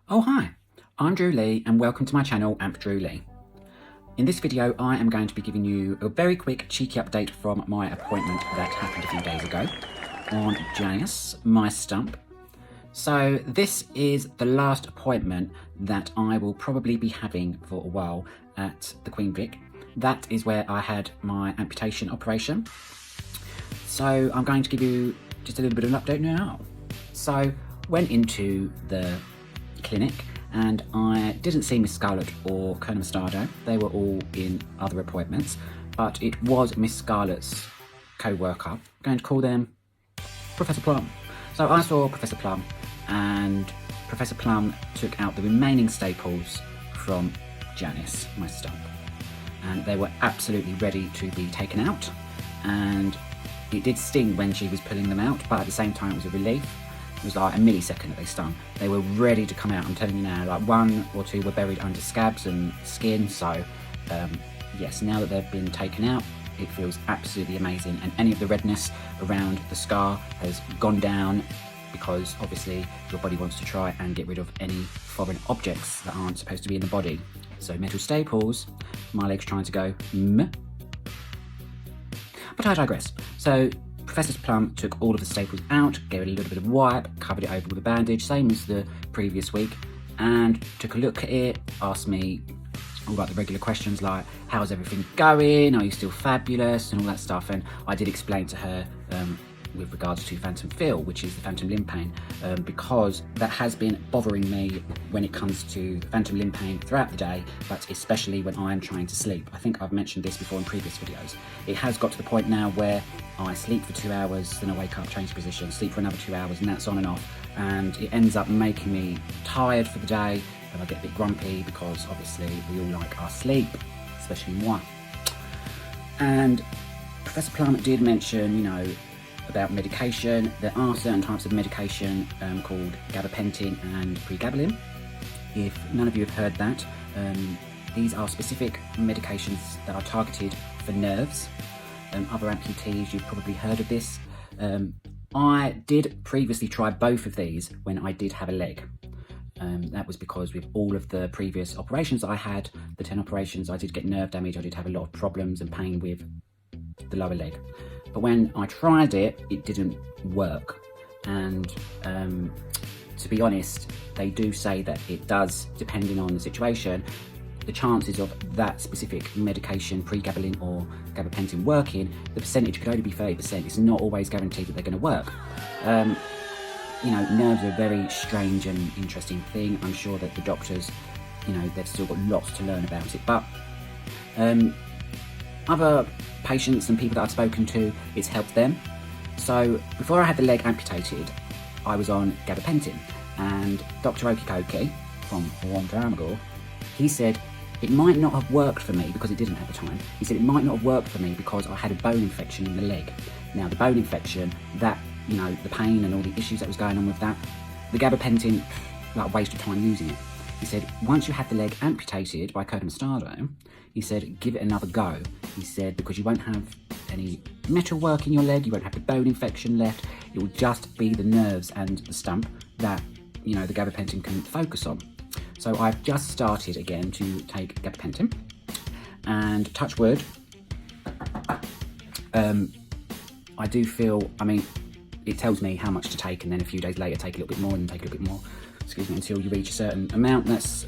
Oh hi, I'm Drew Lee and welcome to my channel Amp Drew Lee. In this video I am going to be giving you a very quick cheeky update from my appointment that happened a few days ago on Janice, my stump. So this is the last appointment that I will probably be having for a while at the Queen Vic. That is where I had my amputation operation. So I'm going to give you just a little bit of an update now. So went into the clinic and I didn't see Miss Scarlett or Colonel Mostardo. They were all in other appointments, but it was Miss Scarlett's co-worker. I'm going to call them Professor Plum. So I saw Professor Plum and Professor Plum took out the remaining staples from Janice, my stump. And they were absolutely ready to be taken out. And it did sting when she was pulling them out, but at the same time it was a relief. It was like a millisecond that they stung. They were ready to come out, I'm telling you now. Like one or two were buried under scabs and skin, so yes, now that they've been taken out, it feels absolutely amazing. And any of the redness around the scar has gone down because obviously your body wants to try and get rid of any foreign objects that aren't supposed to be in the body. So metal staples, my leg's trying to go meh. But I digress. So Professor Plum took all of the staples out, gave it a little bit of wipe, covered it over with a bandage, same as the previous week, and took a look at it, asked me all about the regular questions like, how's everything going, are you still fabulous, and all that stuff. And I did explain to her with regards to phantom feel, which is the phantom limb pain, because that has been bothering me when it comes to phantom limb pain throughout the day, but especially when I'm trying to sleep. I think I've mentioned this before in previous videos. It has got to the point now where I sleep for 2 hours, then I wake up, change position, sleep for another 2 hours, and that's on and off. And it ends up making me tired for the day, and I get a bit grumpy because obviously we all like our sleep, especially moi. And Professor Plum did mention, you know, about medication. There are certain types of medication called gabapentin and pregabalin. If none of you have heard that, these are specific medications that are targeted for nerves. Other amputees, you've probably heard of this. I did previously try both of these when I did have a leg. That was because with all of the previous operations I had, the 10 operations, I did get nerve damage. I did have a lot of problems and pain with the lower leg. But when I tried it, it didn't work. And to be honest, they do say that it does, depending on the situation, the chances of that specific medication, pregabalin or gabapentin working, the percentage could only be 30%. It's not always guaranteed that they're going to work. You know, nerves are a very strange and interesting thing. I'm sure that the doctors, you know, they've still got lots to learn about it. But other patients and people that I've spoken to, it's helped them. So before I had the leg amputated, I was on gabapentin, and Dr. Okikoki from a long time ago, he said it might not have worked for me because it didn't at the time. He said it might not have worked for me because I had a bone infection in the leg. Now the bone infection, that, you know, the pain and all the issues that was going on with that, the gabapentin, like, waste of time using it. He said, once you had the leg amputated by Colonel Mostardo, he said, give it another go. He said, because you won't have any metal work in your leg, you won't have the bone infection left, it will just be the nerves and the stump that, you know, the gabapentin can focus on. So I've just started again to take gabapentin, and touch wood, I do feel, I mean, it tells me how much to take, and then a few days later take a little bit more and take a little bit more, excuse me, until you reach a certain amount that's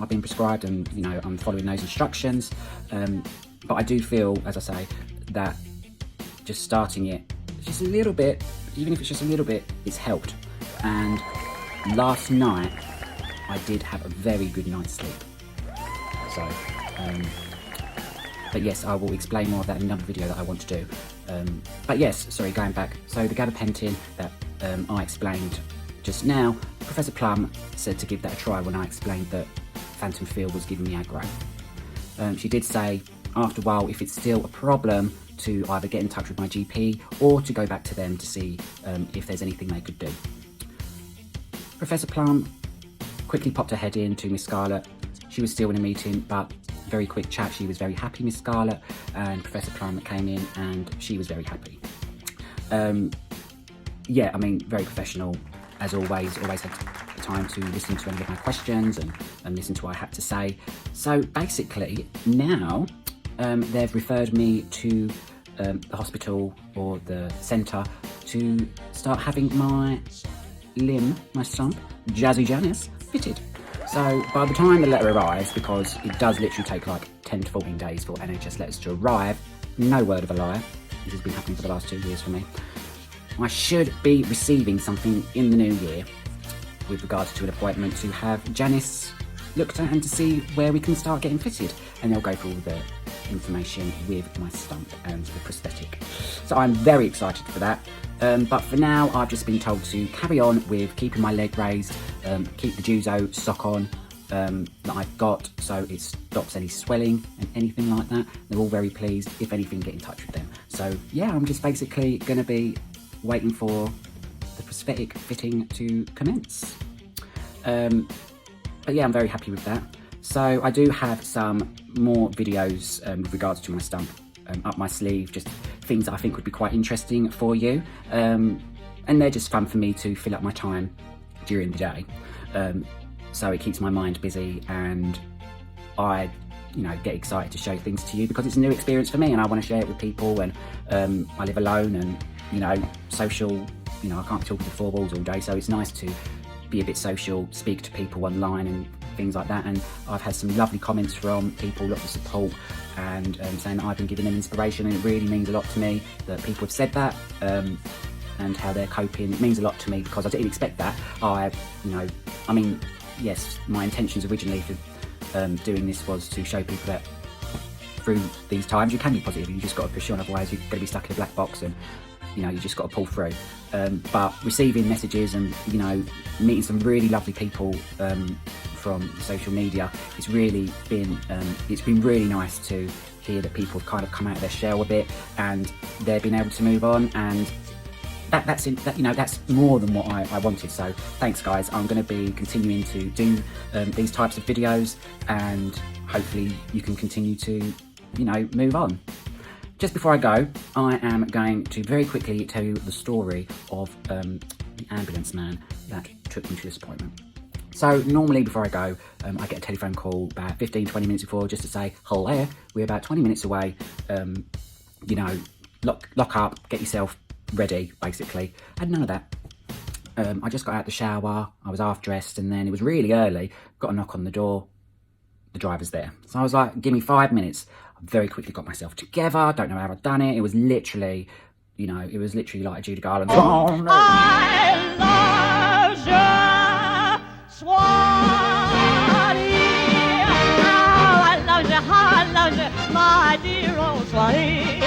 I've been prescribed, and, you know, I'm following those instructions. But I do feel, as I say, that just starting it just a little bit, even if it's just a little bit, it's helped. And last night I did have a very good night's sleep. So, but yes, I will explain more of that in another video that I want to do. But yes, sorry, going back. So the gabapentin that I explained just now, Professor Plum said to give that a try when I explained that phantom feel was giving me aggro. She did say, after a while, if it's still a problem, to either get in touch with my GP or to go back to them to see if there's anything they could do. Professor Plum quickly popped her head in to Miss Scarlett. She was still in a meeting, but very quick chat. She was very happy, Miss Scarlett, and Professor Plum came in and she was very happy. Yeah, I mean, very professional, as always had the time to listen to any of my questions and listen to what I had to say. So basically now they've referred me to the hospital or the centre to start having my stump, Jazzy Janice, fitted. So by the time the letter arrives, because it does literally take like 10 to 14 days for NHS letters to arrive, no word of a lie, this has been happening for the last 2 years for me, I should be receiving something in the new year with regards to an appointment to have Janice looked at and to see where we can start getting fitted. And they'll go through all the information with my stump and the prosthetic. So I'm very excited for that. But for now, I've just been told to carry on with keeping my leg raised, keep the Juzo sock on that I've got, so it stops any swelling and anything like that. They're all very pleased. If anything, get in touch with them. So yeah, I'm just basically going to be waiting for the prosthetic fitting to commence. But yeah, I'm very happy with that. So I do have some more videos with regards to my stump up my sleeve, just things that I think would be quite interesting for you. And they're just fun for me to fill up my time during the day. So it keeps my mind busy, and I, get excited to show things to you because it's a new experience for me and I want to share it with people. And I live alone and, social, I can't be talking to four walls all day. So it's nice to be a bit social, speak to people online and things like that. And I've had some lovely comments from people, lots of support, and saying that I've been giving them inspiration, and it really means a lot to me that people have said that, and how they're coping. It means a lot to me because I didn't expect that. Yes, my intentions originally for doing this was to show people that through these times you can be positive. You just got to push on, otherwise you're going to be stuck in a black box, and you just got to pull through. But receiving messages and meeting some really lovely people from social media, it's really been really nice to hear that people have kind of come out of their shell a bit and they've been able to move on, and that's more than what I wanted. So thanks guys. I'm going to be continuing to do these types of videos, and hopefully you can continue to move on. Just before I go, I am going to very quickly tell you the story of the ambulance man that took me to this appointment. So normally before I go, I get a telephone call about 15-20 minutes before just to say, hello, we're about 20 minutes away, lock up, get yourself ready, basically. I had none of that. I just got out the shower, I was half dressed, and then it was really early, got a knock on the door, the driver's there. So I was like, give me 5 minutes. I very quickly got myself together, don't know how I'd done it. It was literally, like a Judy Garland song. I love you, Swanee. I love you, my dear old Swanee.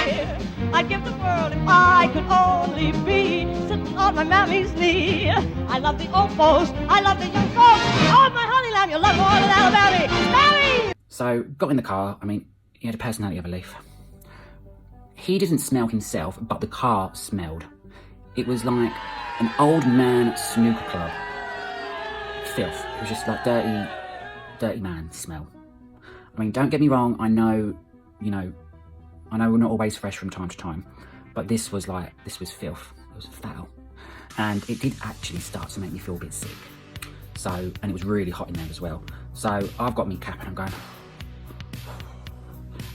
I'd give the world if I could only be sitting on my mammy's knee. I love the old folks, I love the young folks. Oh, my honey lamb, you love more than Alabama. Mammy! So, got in the car. He had a personality of a leaf. He didn't smell himself, but the car smelled. It was like an old man snooker club. Filth. It was just like dirty man smell. Don't get me wrong, I know we're not always fresh from time to time, but this was filth. It was foul. And it did actually start to make me feel a bit sick. So, and it was really hot in there as well. So I've got me cap and I'm going,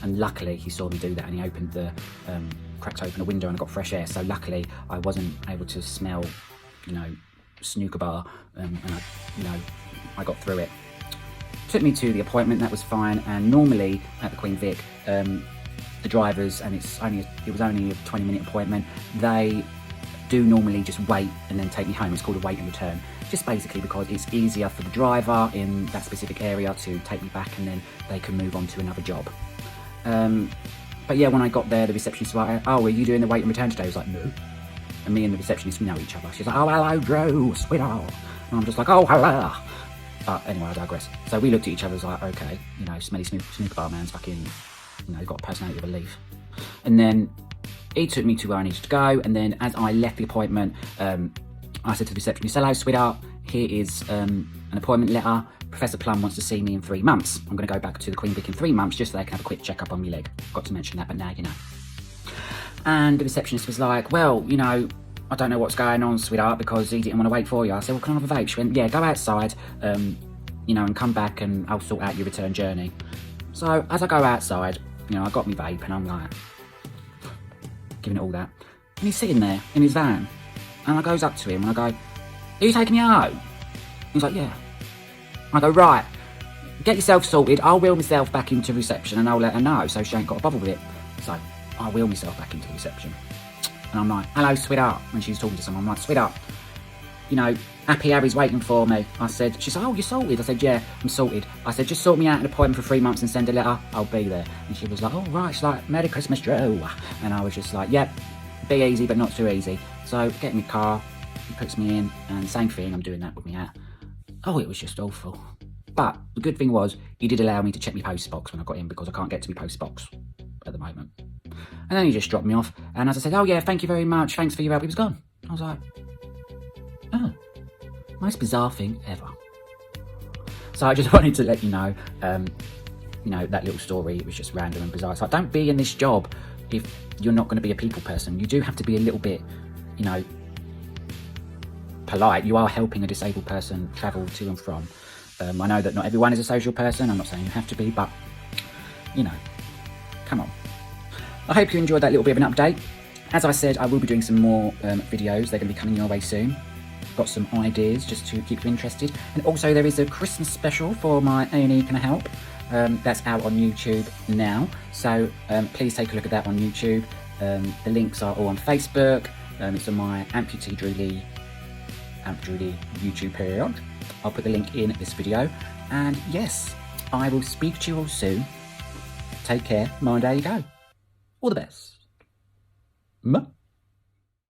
and luckily he saw me do that and he opened cracked open a window and I got fresh air. So luckily I wasn't able to smell, snooker bar, and I got through it. Took me to the appointment, that was fine. And normally at the Queen Vic, the drivers, and it was only a 20-minute appointment, they do normally just wait and then take me home. It's called a wait and return, just basically because it's easier for the driver in that specific area to take me back, and then they can move on to another job. But yeah, when I got there, the receptionist was like, oh, are you doing the wait and return today? I was like, no. And me and the receptionist, we know each other. She's like, oh, hello, Drew, sweetheart. And I'm just like, oh, hello. But anyway, I digress. So we looked at each other, was like, okay, smelly snooker bar man's fucking, got a personality of a leaf. And then he took me to where I needed to go. And then as I left the appointment, I said to the receptionist, hello, sweetheart, here is an appointment letter. Professor Plum wants to see me in 3 months. I'm going to go back to the Queen Vic in 3 months just so they can have a quick check-up on my leg. Got to mention that, but now you know. And the receptionist was like, well, I don't know what's going on, sweetheart, because he didn't want to wait for you. I said, well, can I have a vape? She went, yeah, go outside, you know, and come back and I'll sort out your return journey. So as I go outside, you know, I got my vape and I'm like, giving it all that. And he's sitting there in his van. And I goes up to him and I go, are you taking me home? He's like, yeah. I go, right, get yourself sorted. I'll wheel myself back into reception and I'll let her know so she ain't got to bother with it. So I wheel myself back into reception. And I'm like, hello, sweetheart. When she's talking to someone, I'm like, sweetheart, you know, Happy Harry's waiting for me. I said, she's like, oh, you're sorted? I said, yeah, I'm sorted. I said, just sort me out an appointment for 3 months and send a letter. I'll be there. And she was like, oh, right. She's like, Merry Christmas, Drew. And I was just like, yep, be easy, but not too easy. So get in my car, he puts me in, and same thing, I'm doing that with my hat. Oh, it was just awful. But the good thing was, he did allow me to check my post box when I got in because I can't get to my post box at the moment. And then he just dropped me off. And as I said, oh yeah, thank you very much. Thanks for your help. He was gone. I was like, oh, most bizarre thing ever. So I just wanted to let you know, you know, that little story, it was just random and bizarre. It's like, don't be in this job if you're not going to be a people person. You do have to be a little bit, you know, polite. You are helping a disabled person travel to and from. I know that not everyone is a social person. I'm not saying you have to be, but, you know, come on. I hope you enjoyed that little bit of an update. As I said, I will be doing some more videos. They're going to be coming your way soon. Got some ideas just to keep you interested. And also there is a Christmas special for my A&E Can I Help? That's out on YouTube now. So please take a look at that on YouTube. The links are all on Facebook. It's on my Amputee Drew Lee YouTube page. I'll put the link in this video. And yes, I will speak to you all soon. Take care, mind how you go. All the best.